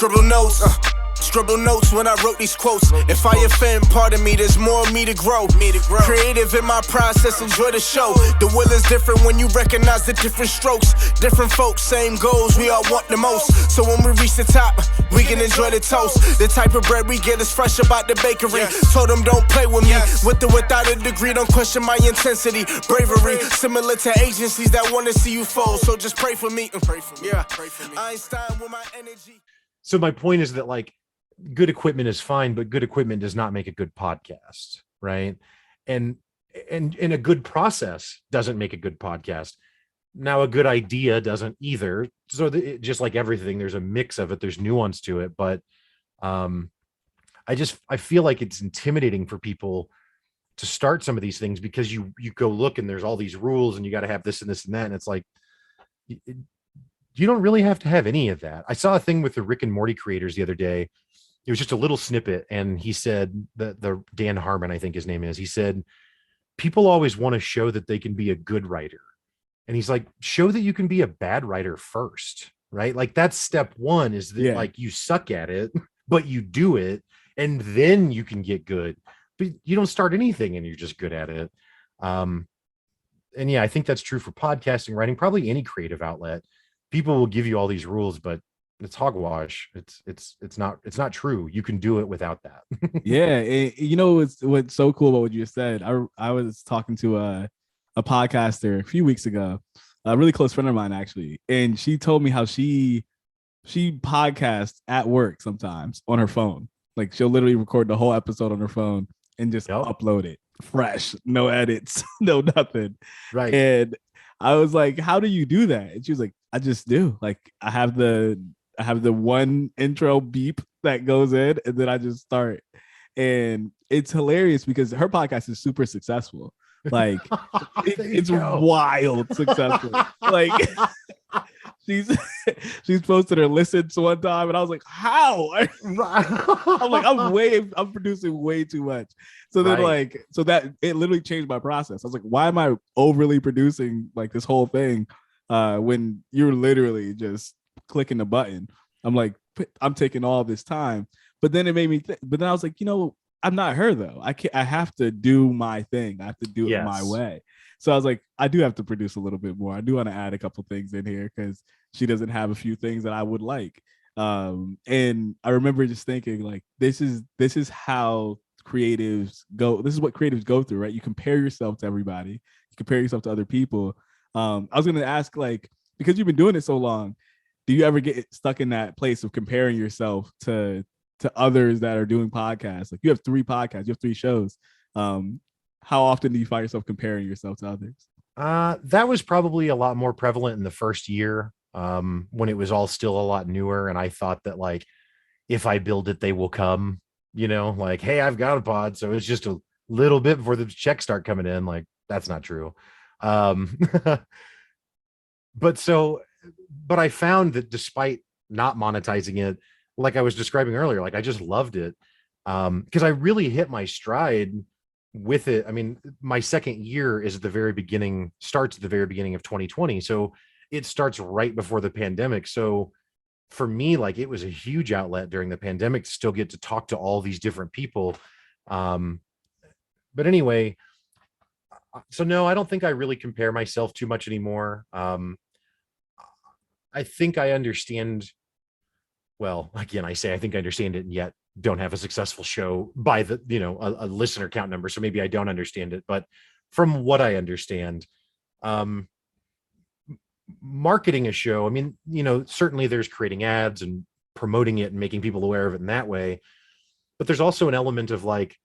Scribble notes when I wrote these quotes. If I offend, pardon me, there's more of me to grow. Creative in my process, enjoy the show. The will is different when you recognize the different strokes. Different folks, same goals, we all want the most. So when we reach the top, we can enjoy the toast. The type of bread we get is fresh about the bakery. Told them don't play with me, with or without a degree. Don't question my intensity, bravery. Similar to agencies that want to see you fold. So just pray for me. Pray for me. Einstein with my energy. So my point is that, like, good equipment is fine, but good equipment does not make a good podcast, right? And a good process doesn't make a good podcast. Now, a good idea doesn't either. So just like everything, there's a mix of it. There's nuance to it, but I feel like it's intimidating for people to start some of these things because you go look and there's all these rules and you got to have this and this and that, and it's like you don't really have to have any of that. I saw a thing with the Rick and Morty creators the other day. It was just a little snippet, and he said that the Dan Harmon, I think his name is, he said, people always want to show that they can be a good writer. And he's like, show that you can be a bad writer first, right? Like that's step one, is that like you suck at it, but you do it, and then you can get good. But you don't start anything and you're just good at it. And yeah, I think that's true for podcasting, writing, probably any creative outlet. People will give you all these rules, but it's hogwash. It's not true. You can do it without that. You know what's so cool about what you just said? I was talking to a podcaster a few weeks ago, a really close friend of mine actually, and she told me how she podcasts at work sometimes on her phone. Like she'll literally record the whole episode on her phone and just upload it fresh, no edits, no nothing. Right. And I was like, how do you do that? And she was like, I just do. Like I have the one intro beep that goes in, and then I just start. And it's hilarious because her podcast is super successful. Like it's wild successful. Like she's posted her listens one time, and I was like, how? I'm like, I'm producing way too much. So then so that it literally changed my process. I was like, why am I overly producing like this whole thing when you're literally just clicking the button? I'm like, I'm taking all this time. But then it made me but then I was like, I'm not her though. I have to do my thing. I have to do it my way. So I was like, I do have to produce a little bit more. I do want to add a couple things in here because she doesn't have a few things that I would like. And I remember just thinking like, this is how creatives go. This is what creatives go through, right? You compare yourself to everybody. You compare yourself to other people. I was going to ask, like, because you've been doing it so long, do you ever get stuck in that place of comparing yourself to others that are doing podcasts? Like you have 3 podcasts, you have 3 shows. How often do you find yourself comparing yourself to others? That was probably a lot more prevalent in the first year, when it was all still a lot newer. And I thought that like, if I build it, they will come, like, hey, I've got a pod. So it's just a little bit before the checks start coming in. Like, that's not true. But I found that despite not monetizing it, like I was describing earlier, like I just loved it. Because I really hit my stride with it. I mean, my second year is starts at the very beginning of 2020. So it starts right before the pandemic. So for me, like it was a huge outlet during the pandemic to still get to talk to all these different people. But anyway, so no, I don't think I really compare myself too much anymore. I think I understand. Well, again, I think I understand it, and yet don't have a successful show by the, a listener count number. So maybe I don't understand it, but from what I understand, marketing a show, I mean, certainly there's creating ads and promoting it and making people aware of it in that way. But there's also an element of like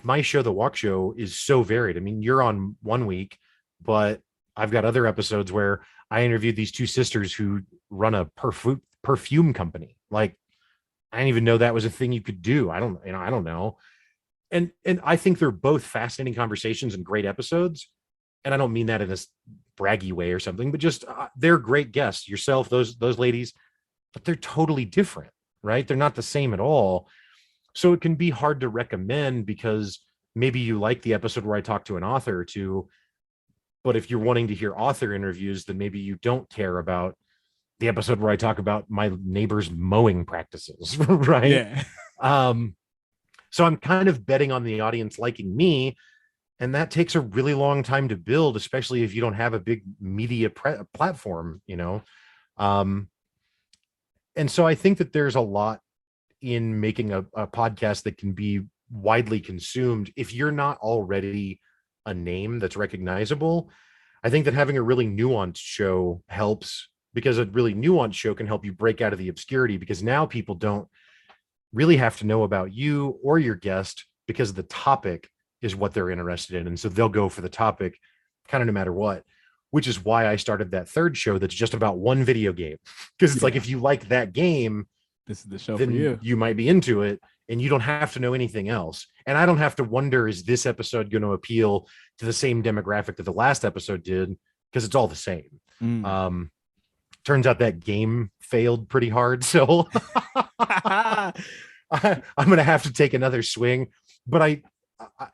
my show, The Walk Show, is so varied. I mean, you're on one week, but I've got other episodes where I interviewed these 2 sisters who run a perfume company. Like, I didn't even know that was a thing you could do. I don't know. And I think they're both fascinating conversations and great episodes. And I don't mean that in a braggy way or something, but just they're great guests. Yourself, those ladies, but they're totally different, right? They're not the same at all. So it can be hard to recommend because maybe you like the episode where I talk to an author or two, but if you're wanting to hear author interviews, then maybe you don't care about, the episode where I talk about my neighbor's mowing practices, right? Yeah. So I'm kind of betting on the audience liking me, and that takes a really long time to build, especially if you don't have a big media platform, you know. And so I think that there's a lot in making a podcast that can be widely consumed if you're not already a name that's recognizable. I think that having a really nuanced show helps, because a really nuanced show can help you break out of the obscurity, because now people don't really have to know about you or your guest, because the topic is what they're interested in. And so they'll go for the topic kind of no matter what, which is why I started that third show that's just about one video game. Because it's like, if you like that game, this is the show then for you might be into it, and you don't have to know anything else. And I don't have to wonder, is this episode going to appeal to the same demographic that the last episode did? Because it's all the same. Turns out that game failed pretty hard. So I'm going to have to take another swing, but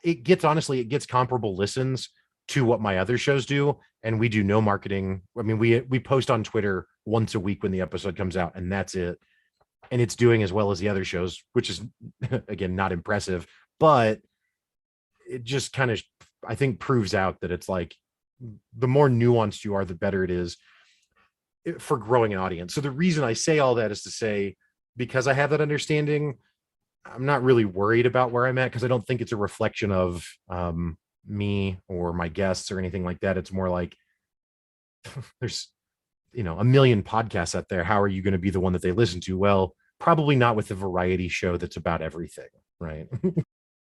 it gets comparable listens to what my other shows do. And we do no marketing. I mean, we post on Twitter once a week when the episode comes out, and that's it. And it's doing as well as the other shows, which is, again, not impressive, but it just kind of, I think, proves out that it's like, the more nuanced you are, the better it is for growing an audience. So the reason I say all that is to say, because I have that understanding, I'm not really worried about where I'm at, because I don't think it's a reflection of me or my guests or anything like that. It's more like, there's, a million podcasts out there. How are you going to be the one that they listen to? Well, probably not with a variety show that's about everything, right?